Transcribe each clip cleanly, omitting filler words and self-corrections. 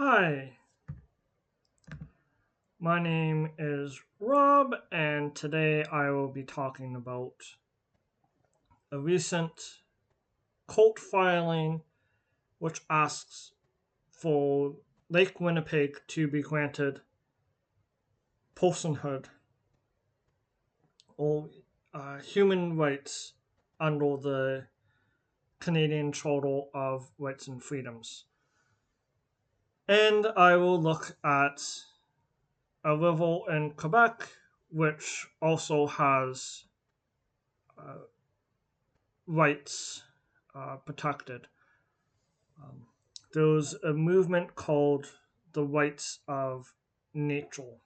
Hi, my name is Rob, and today I will be talking about a recent court filing which asks for Lake Winnipeg to be granted personhood or human rights under the Canadian Charter of Rights and Freedoms. And I will look at a river in Quebec which also has uh, rights protected. Um, there was a movement called the Rights of Nature.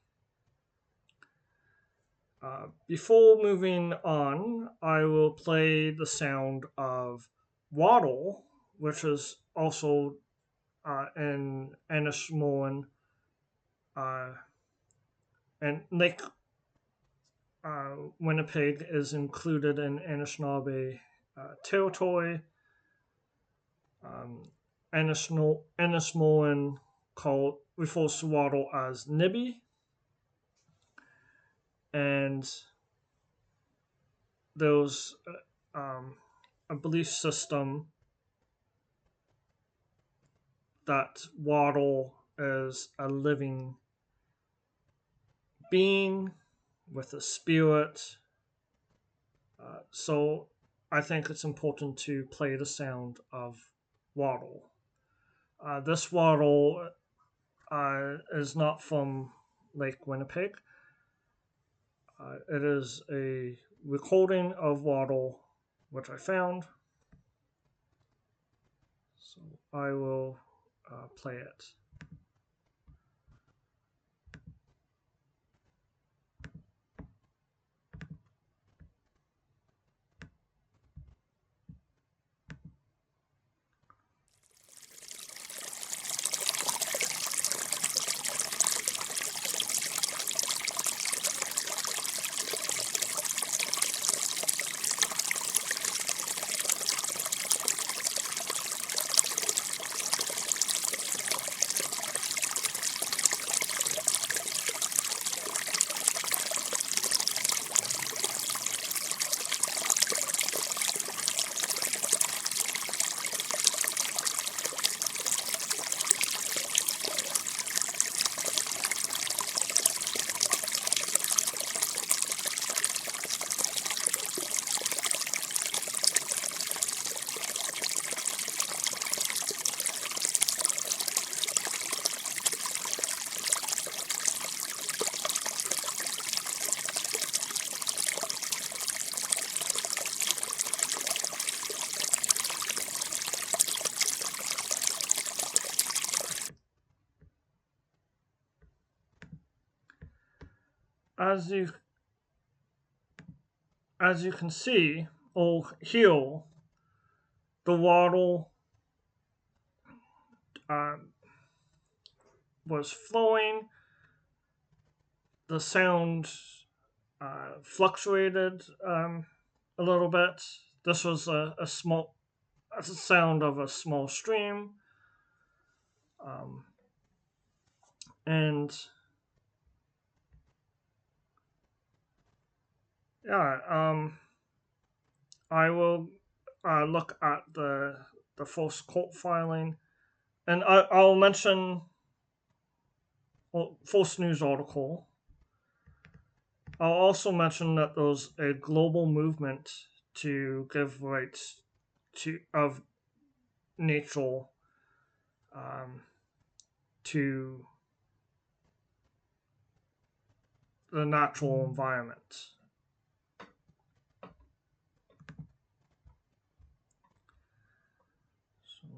Before moving on, I will play the sound of waddle, which is also in Anishmoan uh, and Lake Winnipeg is included in Anishinaabe territory. Um, Anismoan called refers to water as Nibby, and there's a belief system that water is a living being with a spirit. So I think it's important to play the sound of water. This water is not from Lake Winnipeg. It is a recording of waddle which I found, so I will play it. As you as you can see or hear, the waddle uh, was flowing. The sound fluctuated a little bit. This was a small a sound of a small stream, um, and yeah, I will look at the first court filing, and I'll mention first news article. I'll also mention that there's a global movement to give rights to of nature um, to the natural environment. So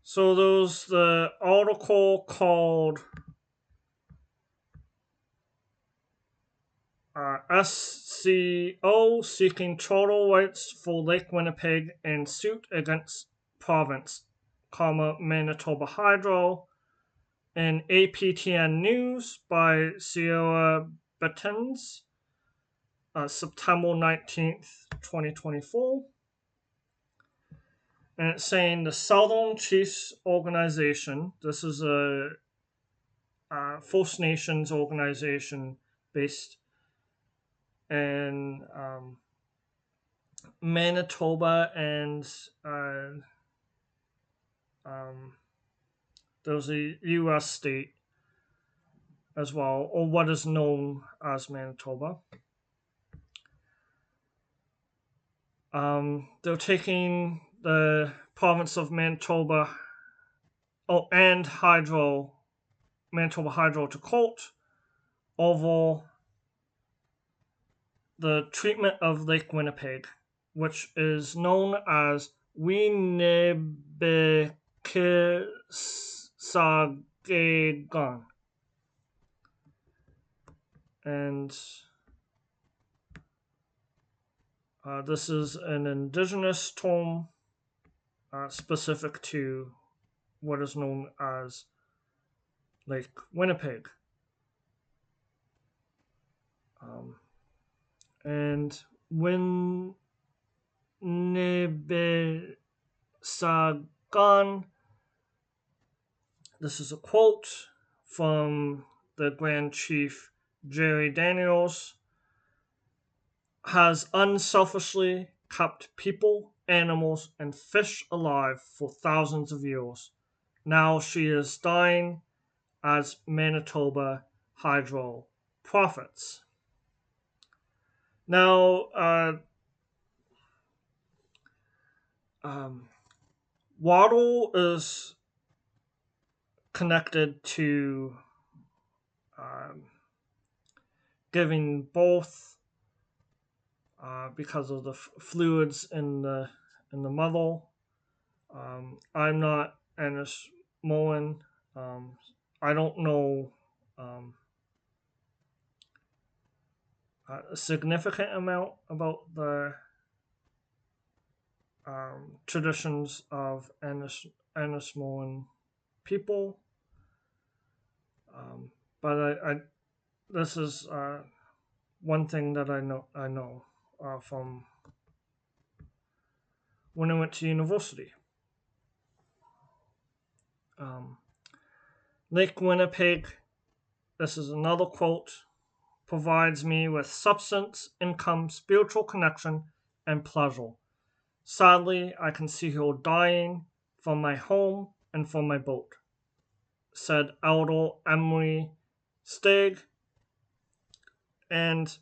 So there's the article called SCO seeking total rights for Lake Winnipeg in suit against province, Manitoba Hydro. In APTN News by Sierra Bettens, September 19th, 2024. And it's saying the Southern Chiefs Organization, this is a First Nations organization based in Manitoba, and there's a U.S. state as well, or what is known as Manitoba. They're taking the province of Manitoba and Manitoba Hydro to court over the treatment of Lake Winnipeg, which is known as Winnipesaukee. And this is an indigenous term specific to what is known as Lake Winnipeg. And Winnipesaukee, this is a quote from the Grand Chief Jerry Daniels, has unselfishly kept people, animals, and fish alive for thousands of years. Now she is dying as Manitoba Hydro profits. Now, Waddle is connected to giving birth because of the fluids in the mother. I'm not Ennis Mullen. I don't know a significant amount about the traditions of Ennis Mullen people, but this is one thing that I know from when I went to university. Lake Winnipeg, this is another quote, provides me with substance, income, spiritual connection, and pleasure. Sadly, I can see her dying from my home and from my boat, said Elder Emily Stagg. And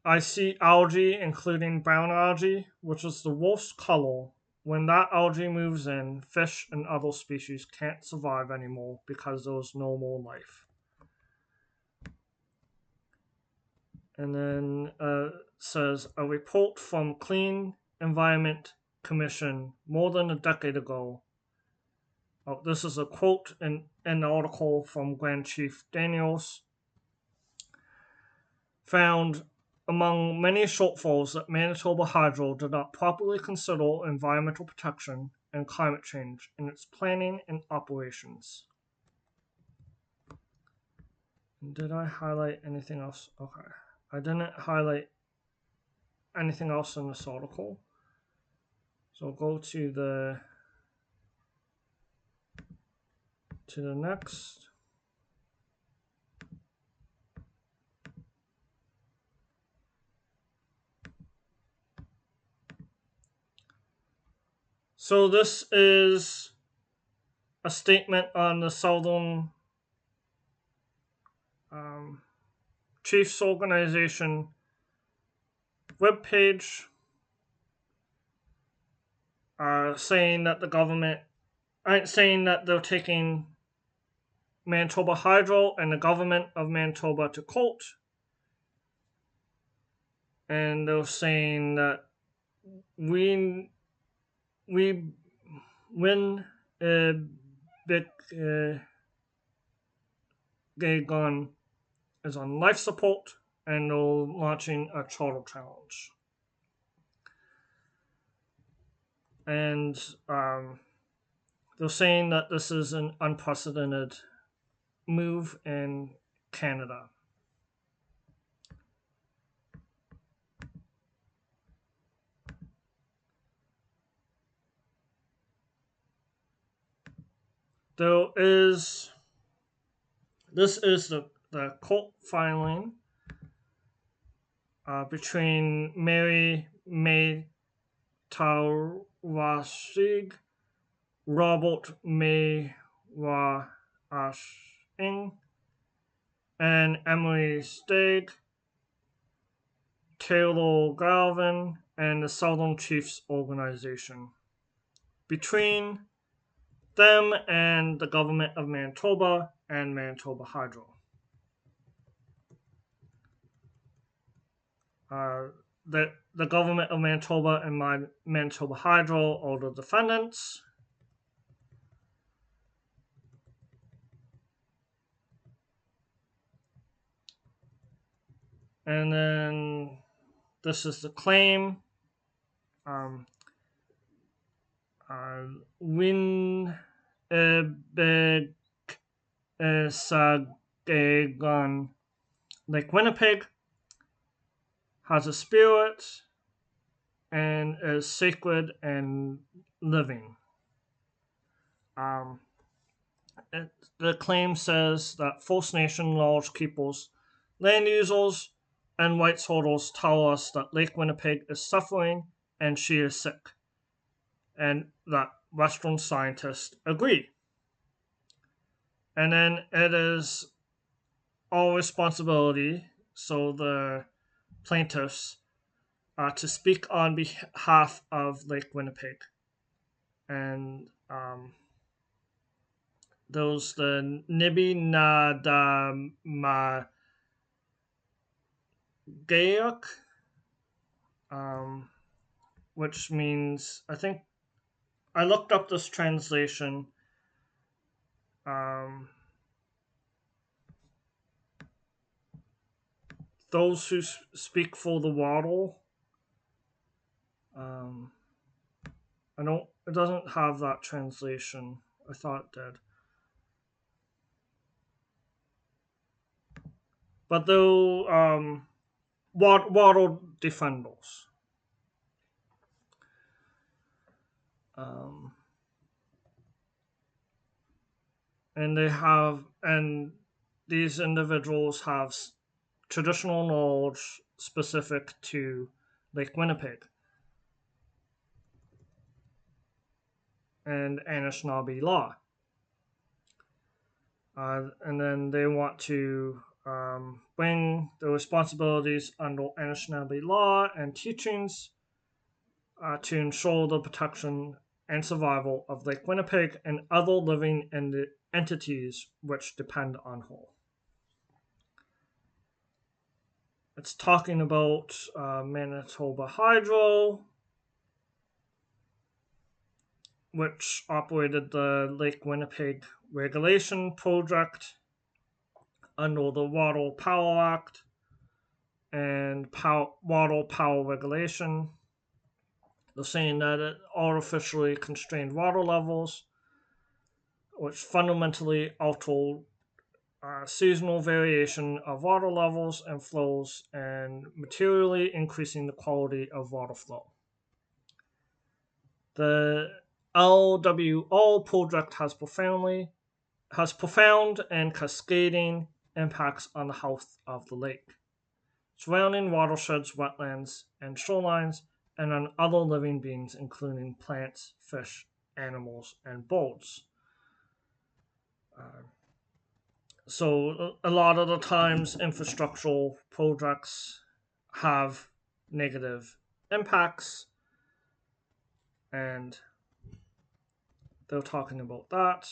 I see algae, including brown algae, which is the worst color. When that algae moves in, fish and other species can't survive anymore because there's no more life. And then says, a report from Clean Environment Commission more than a decade ago. Oh, this is a quote in an article from Grand Chief Daniels. Found among many shortfalls that Manitoba Hydro did not properly consider environmental protection and climate change in its planning and operations. Did I highlight anything else? Okay. I didn't highlight anything else in this article. So go to the next. So this is a statement on the Southern Chiefs Organization webpage, saying that the government, saying that they're taking Manitoba Hydro and the government of Manitoba to court, and they're saying that we when big gay gun is on life support, and they're launching a charter challenge. And they're saying that this is an unprecedented move in Canada. This is the court filing between Mary May Tawashig, Robert May Washing, and Emily Stagg, Taylor Galvin, and the Southern Chiefs Organization. Between them and the government of Manitoba and Manitoba Hydro. The government of Manitoba and Manitoba Hydro are the defendants. And then this is the claim. Winnipeg Sagegon Lake Winnipeg has a spirit and is sacred and living. The claim says that First Nation Lodge keepers, land users, and rights holders tell us that Lake Winnipeg is suffering and she is sick, and that Western scientists agree. And then it is our responsibility, so the plaintiffs, to speak on behalf of Lake Winnipeg. And those the Nibi Nadama Gayak, which means, I think, I looked up this translation. Those who speak for the wattle. It doesn't have that translation. I thought it did. But they'll wattle defenders. And these individuals have traditional knowledge specific to Lake Winnipeg and Anishinaabe law. And then they want to bring the responsibilities under Anishinaabe law and teachings to ensure the protection and survival of Lake Winnipeg and other living entities which depend on her. It's talking about Manitoba Hydro, which operated the Lake Winnipeg Regulation Project under the Water Power Act and Water Power Regulation. They're saying that it artificially constrained water levels, which fundamentally altered seasonal variation of water levels and flows and materially increasing the quality of water flow. The LWO project has profound and cascading impacts on the health of the lake, surrounding watersheds, wetlands, and shorelines, and on other living beings, including plants, fish, animals, and birds. So a lot of the times infrastructural projects have negative impacts, and they're talking about that.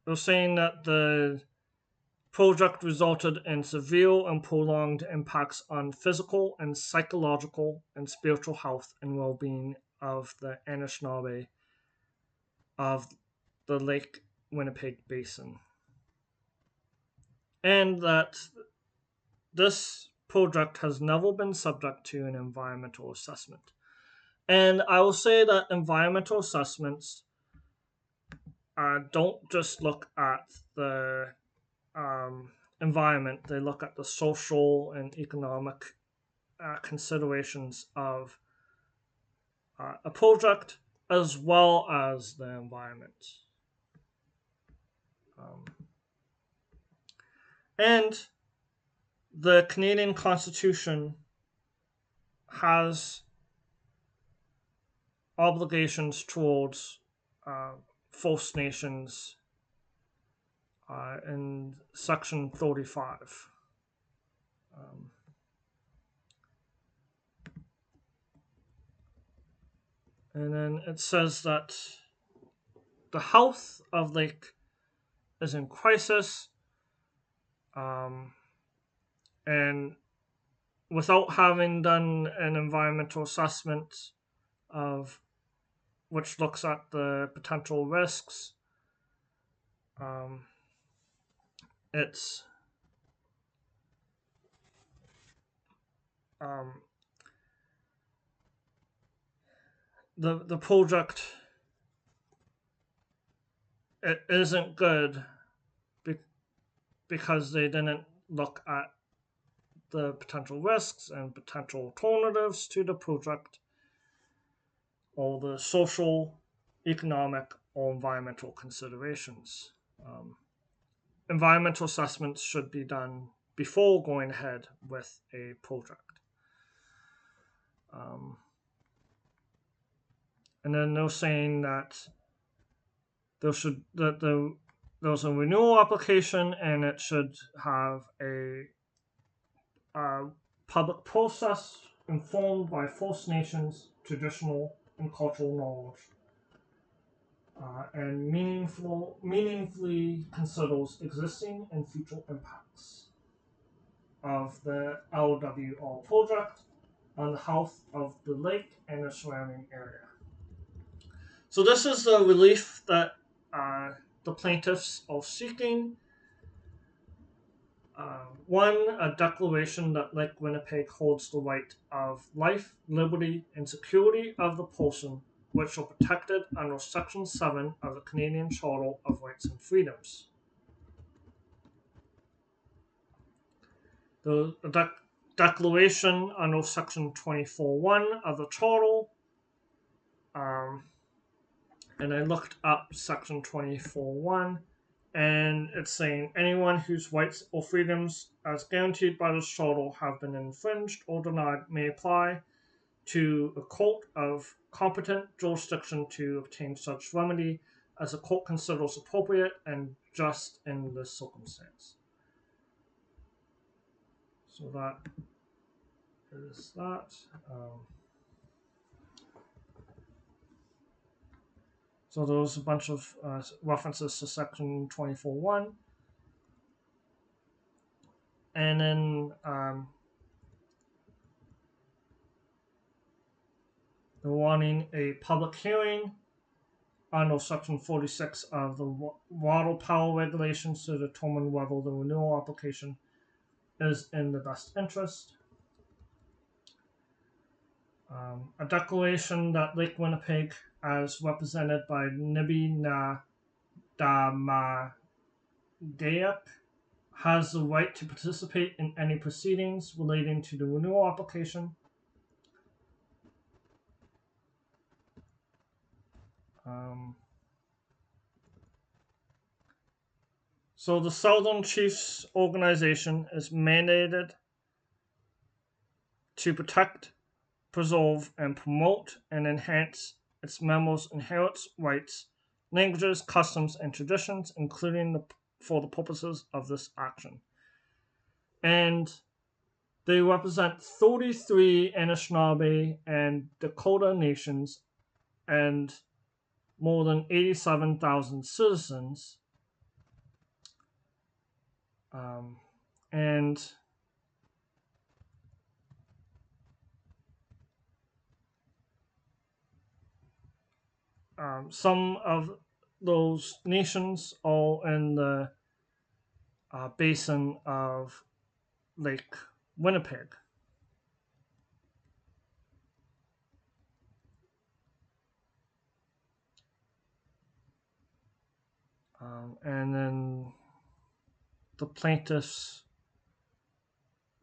They're saying that the project resulted in severe and prolonged impacts on physical and psychological and spiritual health and well-being of the Anishinaabe of the Lake Winnipeg Basin. And that this project has never been subject to an environmental assessment. And I will say that environmental assessments don't just look at the environment, they look at the social and economic considerations of a project as well as the environment. And the Canadian Constitution has obligations towards First Nations in Section 35. And then it says that the health of Lake is in crisis, and without having done an environmental assessment of which looks at the potential risks, it's the project, it isn't good because they didn't look at the potential risks and potential alternatives to the project, or the social, economic, or environmental considerations. Environmental assessments should be done before going ahead with a project. And then they're saying that there's a renewal application, and it should have a public process informed by First Nations traditional and cultural knowledge, and meaningfully considers existing and future impacts of the LWO project on the health of the lake and the surrounding area. So this is the relief that the plaintiffs are seeking. One, a declaration that Lake Winnipeg holds the right of life, liberty, and security of the person, which are protected under Section 7 of the Canadian Charter of Rights and Freedoms. The declaration under Section 24.1 of the Charter, and I looked up Section 24.1, and it's saying anyone whose rights or freedoms as guaranteed by this charter have been infringed or denied may apply to a court of competent jurisdiction to obtain such remedy as the court considers appropriate and just in this circumstance. So that is that. So there's a bunch of references to Section 24.1. And then they're wanting a public hearing under Section 46 of the Water Power Regulations to determine whether the renewal application is in the best interest. A declaration that Lake Winnipeg, as represented by Nibi Na Damadayak, has the right to participate in any proceedings relating to the renewal application. So the Southern Chiefs organization is mandated to protect, preserve, and promote and enhance its members' inherent rights, languages, customs, and traditions, including for the purposes of this action. And they represent 33 Anishinaabe and Dakota nations and more than 87,000 citizens. And some of those nations all in the basin of Lake Winnipeg. And then the plaintiffs,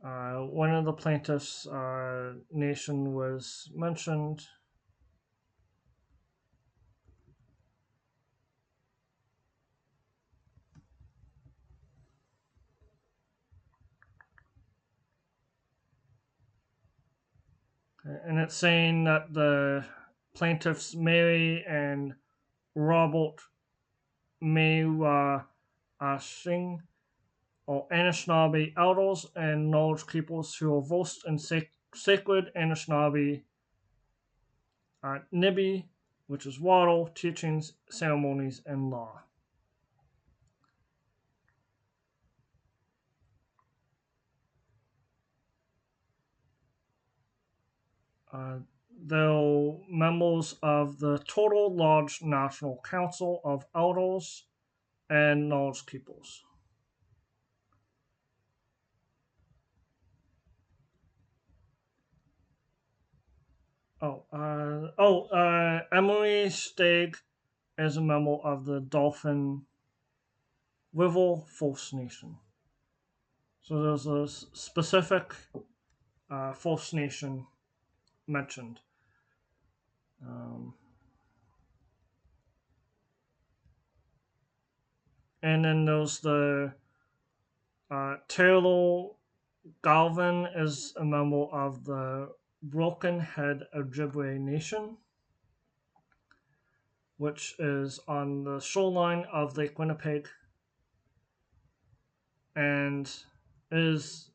one of the plaintiffs' nation was mentioned. And it's saying that the plaintiffs Mary and Robert May Singh or Anishinaabe elders and knowledge keepers who are versed in sacred Anishinaabe Nibi, which is Wattle, teachings, ceremonies, and law. They're members of the Total Lodge National Council of Elders and Knowledge Keepers. Emily Stagg is a member of the Dolphin River First Nation. So there's a specific First Nation mentioned. And then there's the Taylor Galvin is a member of the Broken Head Ojibwe Nation, which is on the shoreline of Lake Winnipeg and is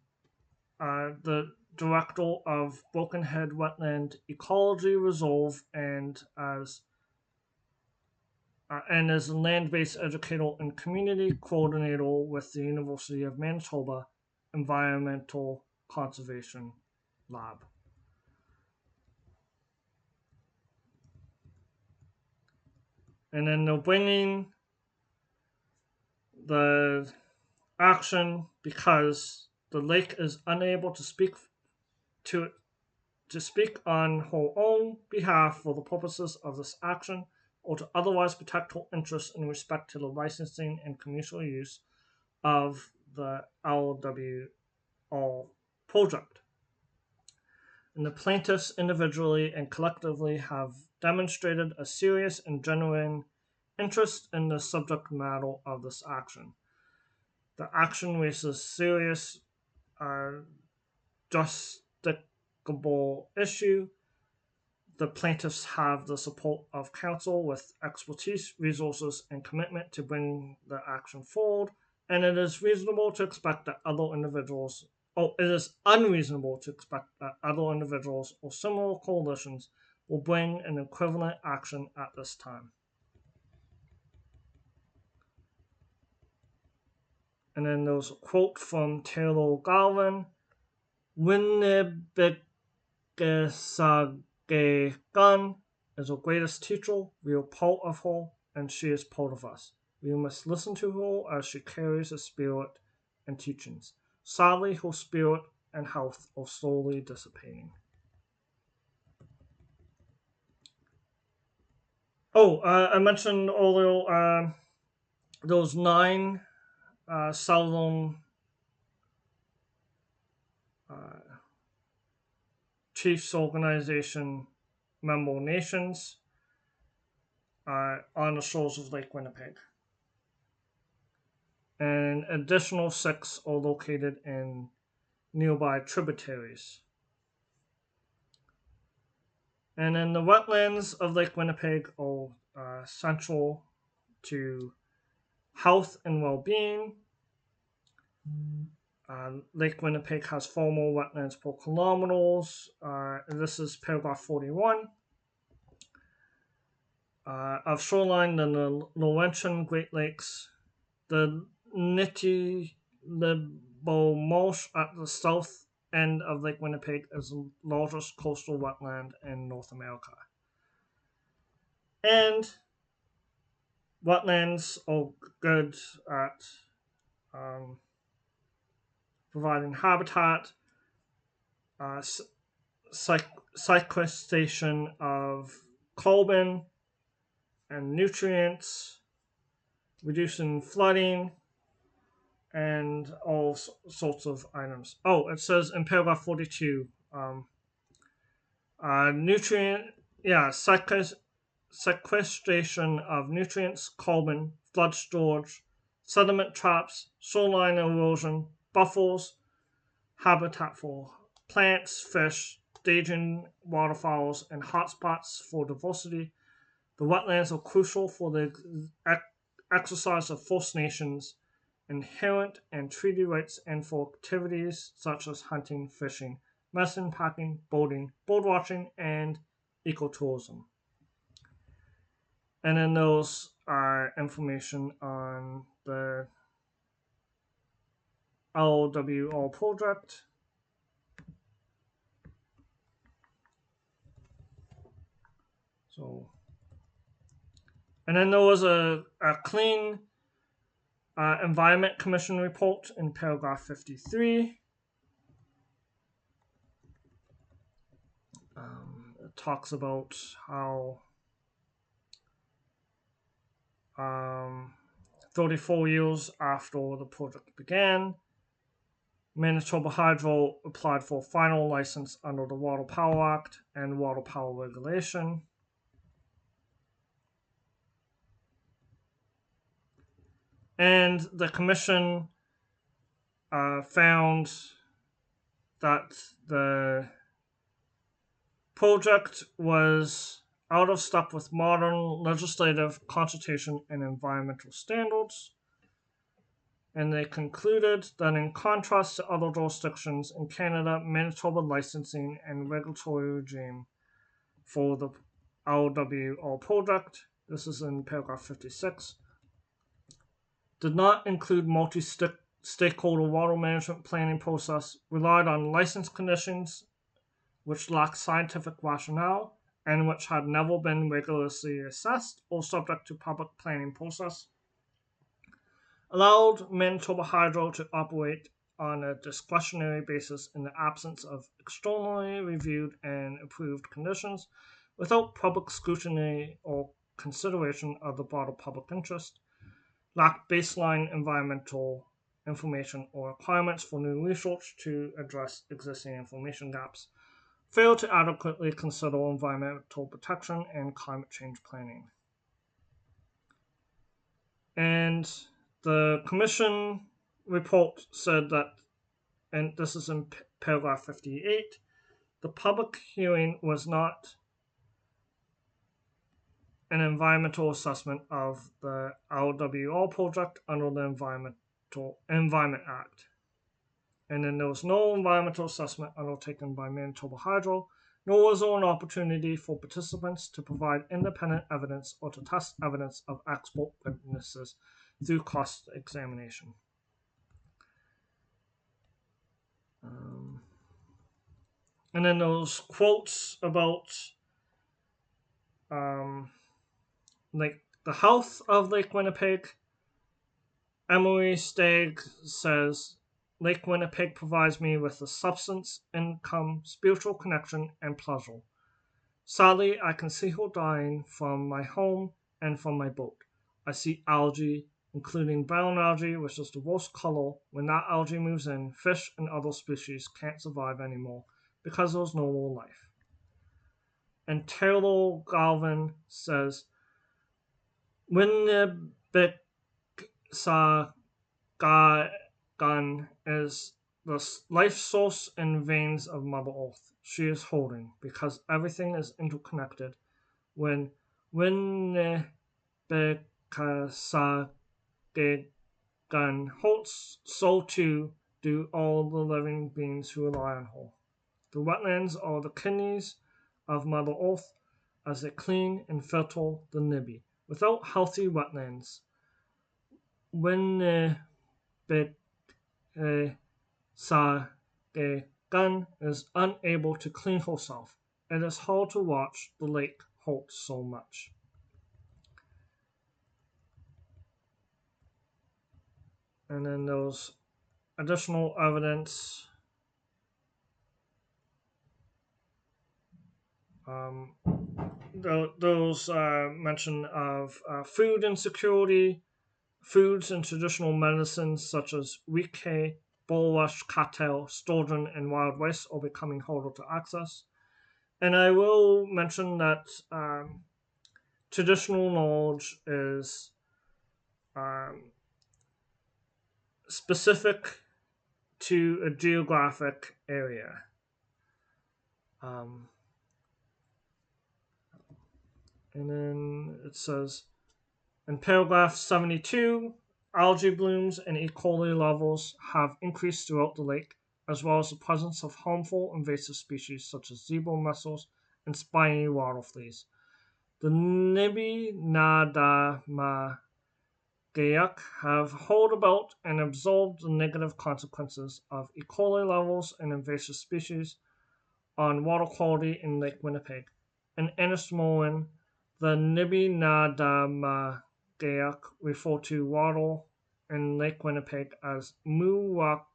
the director of Broken Head Wetland Ecology Reserve and is a land-based educator and community coordinator with the University of Manitoba Environmental Conservation Lab. And then they're bringing the action because the lake is unable to speak on her own behalf for the purposes of this action or to otherwise protect her interests in respect to the licensing and commercial use of the LWR project. And the plaintiffs individually and collectively have demonstrated a serious and genuine interest in the subject matter of this action. The action raises serious justiciable issue. The plaintiffs have the support of counsel with expertise, resources, and commitment to bring the action forward, and it is unreasonable to expect that other individuals or similar coalitions will bring an equivalent action at this time. And then there's a quote from Taylor Galvin: Winnipeg Gun is our greatest teacher. We are part of her, and she is part of us. We must listen to her as she carries a spirit and teachings. Sadly, her spirit and health are slowly dissipating. I mentioned earlier those 9 Southern Chiefs Organization member nations on the shores of Lake Winnipeg. And additional 6 are located in nearby tributaries. And then the wetlands of Lake Winnipeg are central to health and well-being. Lake Winnipeg has 4 more wetlands per kilometers. This is paragraph 41. Of shoreline than the Laurentian Great Lakes, the Nitibo Marsh at the south end of Lake Winnipeg is the largest coastal wetland in North America. And Wetlands are good at providing habitat, uh, sequestration of carbon and nutrients, reducing flooding, and all sorts of items. Oh, it says in paragraph 42, nutrient, yeah, sequestration of nutrients, carbon, flood storage, sediment traps, shoreline erosion, buffers, habitat for plants, fish, staging waterfowls, and hotspots for diversity. The wetlands are crucial for the exercise of First Nations inherent and treaty rights and for activities such as hunting, fishing, medicine packing, boating, birdwatching, and ecotourism. And then those are information on the LWR project. So, and then there was a clean Environment Commission report in paragraph 53. It talks about how 34 years after the project began, Manitoba Hydro applied for a final license under the Water Power Act and Water Power Regulation. And the commission found that the project was out of step with modern legislative, consultation, and environmental standards. And they concluded that in contrast to other jurisdictions in Canada, Manitoba licensing and regulatory regime for the LWR project, this is in paragraph 56, did not include multi-stakeholder water management planning process, relied on license conditions which lacked scientific rationale, and which had never been rigorously assessed or subject to public planning process, allowed Manitoba Hydro to operate on a discretionary basis in the absence of externally reviewed and approved conditions, without public scrutiny or consideration of the broader public interest, lacked baseline environmental information or requirements for new research to address existing information gaps, failed to adequately consider environmental protection and climate change planning. And the commission report said that, and this is in paragraph 58, the public hearing was not an environmental assessment of the LWR project under the Environment Act. And then there was no environmental assessment undertaken by Manitoba Hydro, nor was there an opportunity for participants to provide independent evidence or to test evidence of expert witnesses through cost examination. And then those quotes about like the health of Lake Winnipeg. Emily Stagg says, Lake Winnipeg provides me with a substance, income, spiritual connection, and pleasure. Sadly, I can see her dying from my home and from my boat. I see algae, including brown algae, which is the worst color. When that algae moves in, fish and other species can't survive anymore because there's no more life. And Taylor Galvin says, Winnipeg sa gun is the life source and veins of Mother Earth she is holding, because everything is interconnected. When Winnipeg sa gun holds, so too do all the living beings who rely on her. The wetlands are the kidneys of Mother Earth as they clean and filter the Nibi. Without healthy wetlands, Winnipeg sa gun is unable to clean herself. It is hard to watch the lake hurt so much. And then there's additional evidence. Um, those mention of food insecurity, foods and traditional medicines such as wheat, bulrush, cattail, sturgeon, and wild rice are becoming harder to access. And I will mention that traditional knowledge is um, specific to a geographic area. Um, and then it says in paragraph 72, algae blooms and E. coli levels have increased throughout the lake, as well as the presence of harmful invasive species such as zebra mussels and spiny water fleas. The Nibinadamagaiak have hauled about and absorbed the negative consequences of E. coli levels and invasive species on water quality in Lake Winnipeg. In Ennismowen, the Nibinadamagaiak refer to water in Lake Winnipeg as Muwakamin.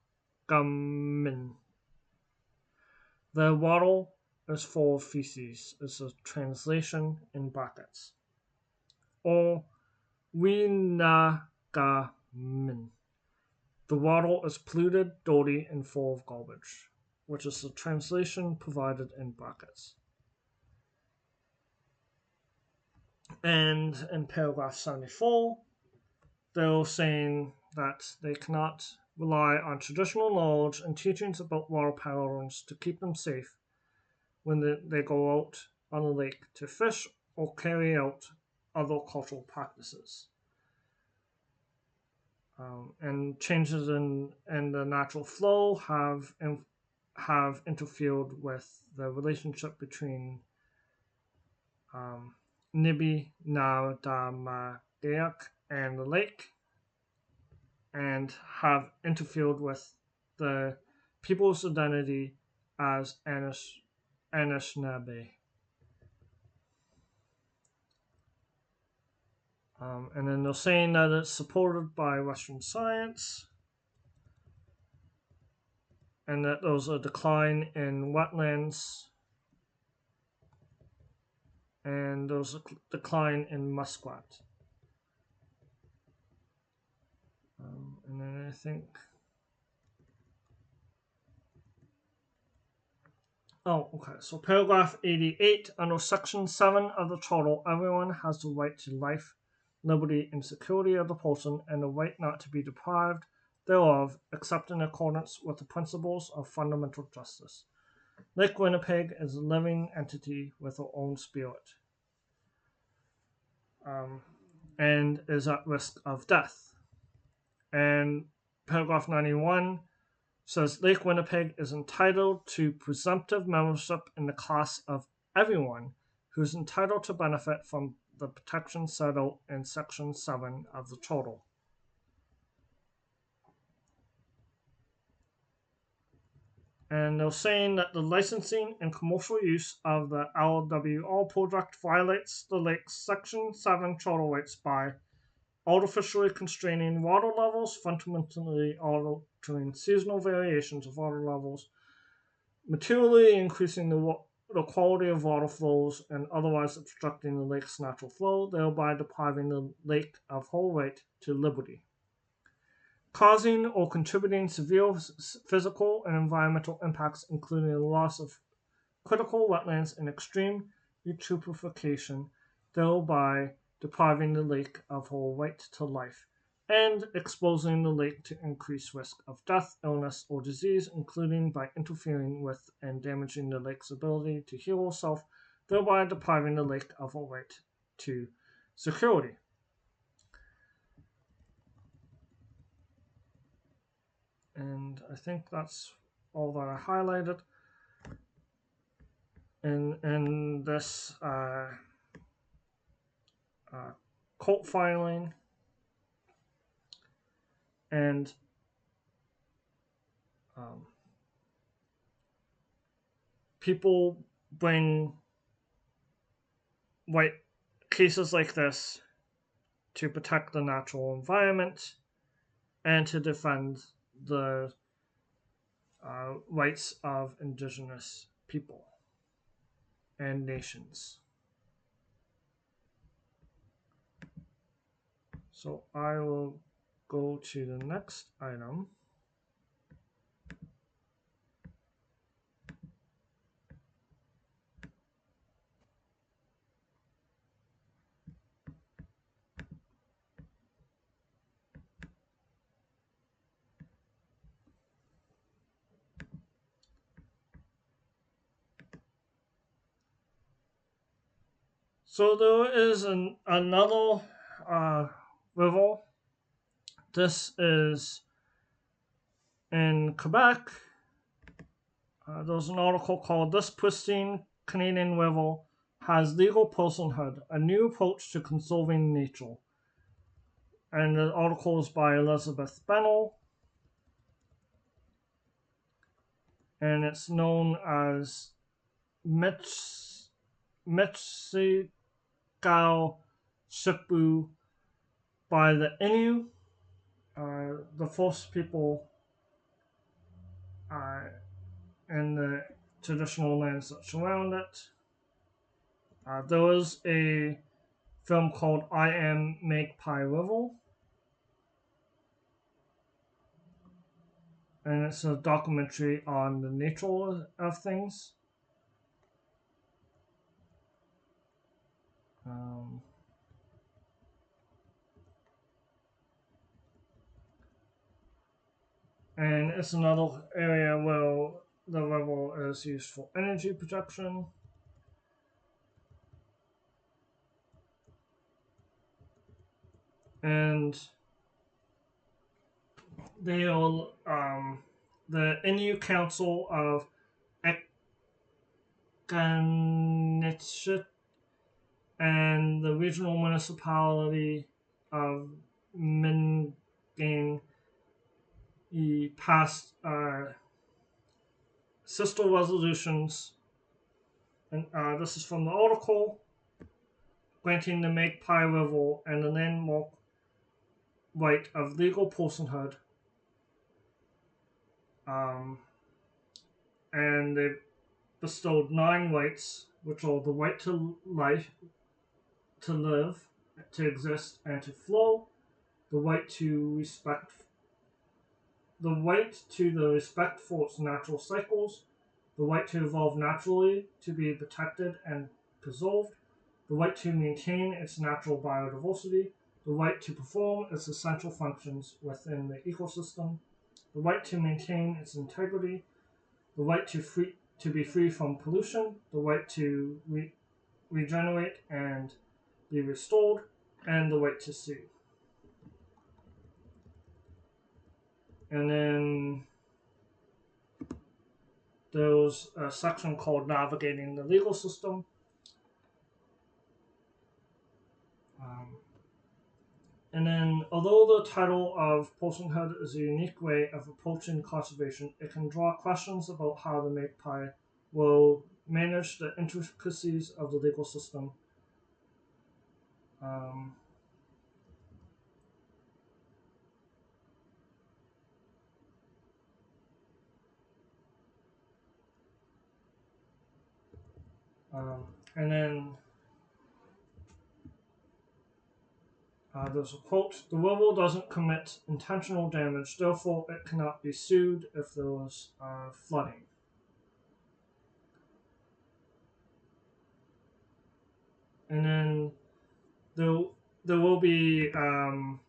The water is full of feces, is a translation in brackets. Or Winagamin. The water is polluted, dirty, and full of garbage, which is the translation provided in brackets. And in paragraph 74, they're saying that they cannot rely on traditional knowledge and teachings about water patterns to keep them safe when they go out on the lake to fish or carry out other cultural practices. And changes in the natural flow have interfered with the relationship between Nibinadamagaiak and the lake, and have interfered with the people's identity as Anishinaabe. And then they're saying that it's supported by Western science, and that there's a decline in wetlands, and there's a decline in muskrat. And then I think... Oh, okay. So paragraph 88, under section 7 of the Charter, everyone has the right to life, liberty, and security of the person, and the right not to be deprived thereof, except in accordance with the principles of fundamental justice. Lake Winnipeg is a living entity with her own spirit, and is at risk of death. And paragraph 91 says Lake Winnipeg is entitled to presumptive membership in the class of everyone who is entitled to benefit from the protection set out in Section 7 of the Charter. And they're saying that the licensing and commercial use of the LWR project violates the lake's Section 7 charter rights by artificially constraining water levels, fundamentally altering seasonal variations of water levels, materially increasing the quality of water flows, and otherwise obstructing the lake's natural flow, thereby depriving the lake of her right to liberty, causing or contributing severe physical and environmental impacts, including the loss of critical wetlands and extreme eutrophication, thereby depriving the lake of her right to life, and exposing the lake to increased risk of death, illness, or disease, including by interfering with and damaging the lake's ability to heal itself, thereby depriving the lake of her right to security. And I think that's all that I highlighted in this court filing. And people bring cases like this to protect the natural environment and to defend the rights of indigenous people and nations. So I will go to the next item. So there is another river. This is in Quebec. There's an article called "This Pristine Canadian River Has Legal Personhood: A New Approach to Conserving Nature." And the article is by Elizabeth Bennell, and it's known as Mitsikau Shipu by the Innu, the first people in the traditional lands that surround it. There was a film called I Am Magpie River, and it's a documentary on the nature of things. And it's another area where the river is used for energy production. And they are the Innu Council of Ekanitshit and the regional municipality of Mingang passed sister resolutions, and this is from the article, granting the Magpie River and the landmark right of legal personhood. And they bestowed 9 rights, which are the right to life, to live, to exist, and to flow, the right to respect, the right to the respect for its natural cycles, the right to evolve naturally, to be protected and preserved, the right to maintain its natural biodiversity, the right to perform its essential functions within the ecosystem, the right to maintain its integrity, the right to be free from pollution, the right to regenerate and be restored, and the right to sue. And then there's a section called Navigating the Legal System. And then, although the title of personhood is a unique way of approaching conservation, it can draw questions about how the Magpie will manage the intricacies of the legal system. And then there's a quote: "The river doesn't commit intentional damage, therefore it cannot be sued if there was flooding." And then there will be I'm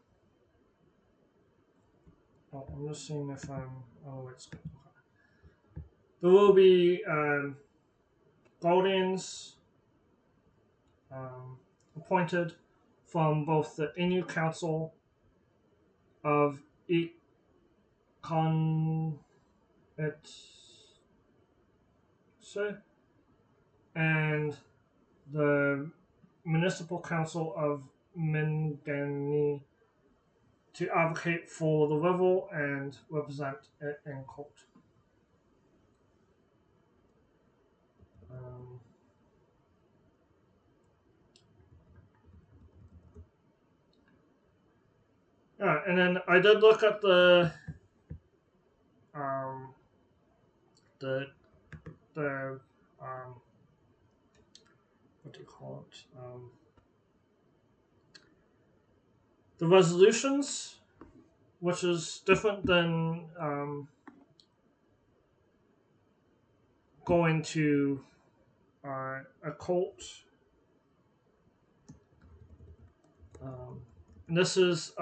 just seeing if it's good. There will be guardians appointed from both the Innu Council of Econitse and the Municipal Council of Mingang to advocate for the river and represent it in court. Yeah, and then I did look at um, the the what do you call it? The resolutions, which is different than going to a cult. Um, and this is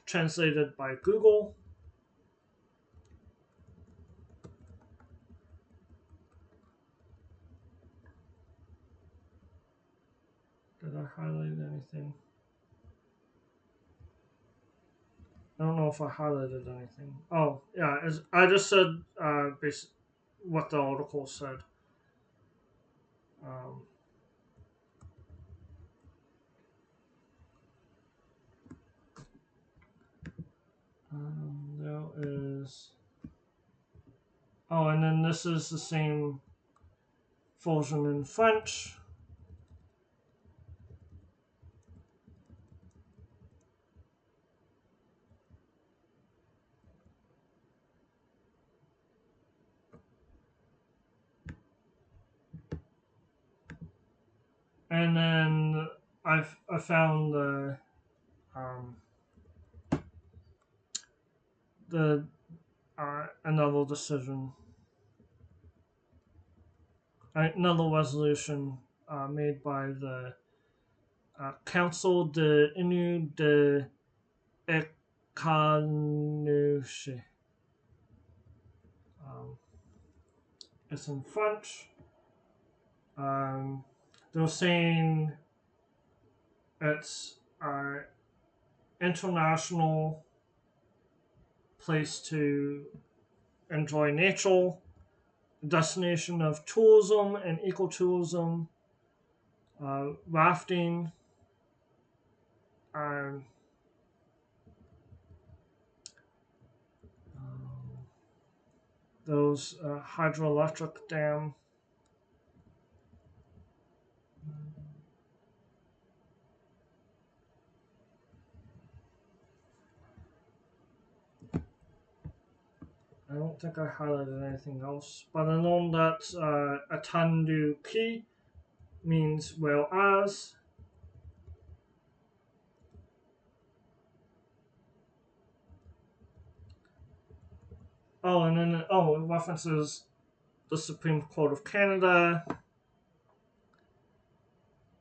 translated by Google. Did I highlight anything? I don't know if I highlighted anything. Oh, yeah, I just said what the article said. Um, there is. Oh, and then this is the same version in French. And then I found um, the another decision, another resolution made by the Council de Inu de Ekanouche. Um, it's in French. They're saying it's an international place to enjoy nature, destination of tourism and ecotourism, rafting, and those hydroelectric dam. I don't think I highlighted anything else, but I know that Atandu Ki means well as. Oh, and then it references the Supreme Court of Canada.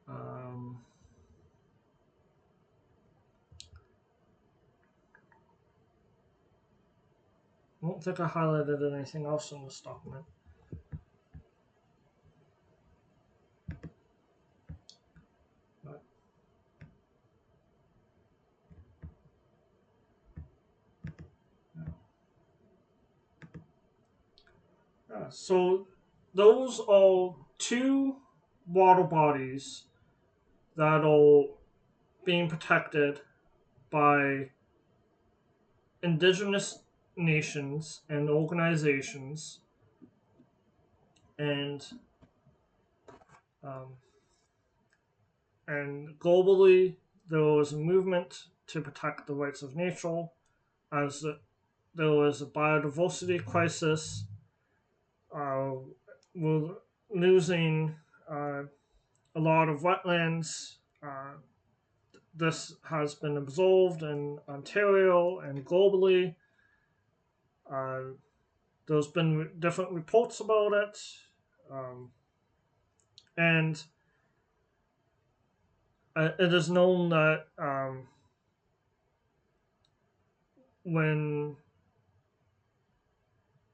Um, I don't think I highlighted anything else in this document. But, yeah. Yeah, so those are two water bodies that are being protected by indigenous nations and organizations, and um, and globally there was a movement to protect the rights of nature as there was a biodiversity crisis. We're losing a lot of wetlands. This has been observed in Ontario and globally. Uh, there's been different reports about it. Um, and it is known that when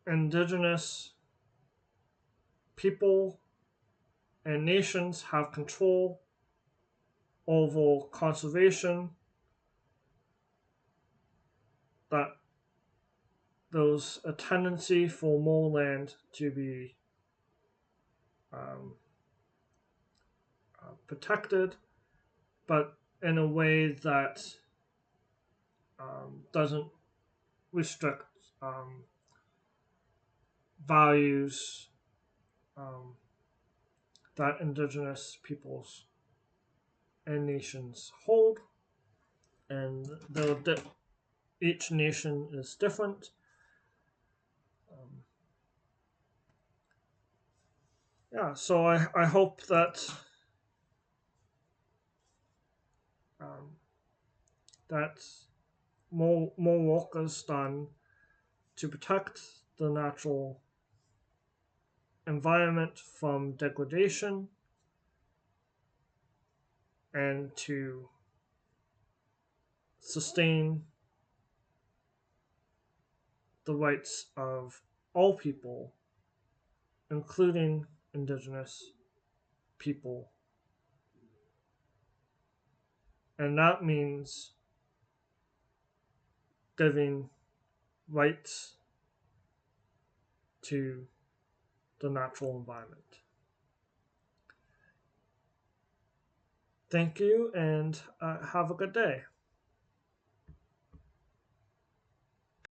indigenous people and nations have control over conservation, that there's a tendency for more land to be um, protected, but in a way that doesn't restrict values um, that indigenous peoples and nations hold. And each nation is different. Um, yeah, so I hope that um, that more work is done to protect the natural environment from degradation and to sustain the rights of all people, including indigenous people. And that means giving rights to the natural environment. Thank you and have a good day.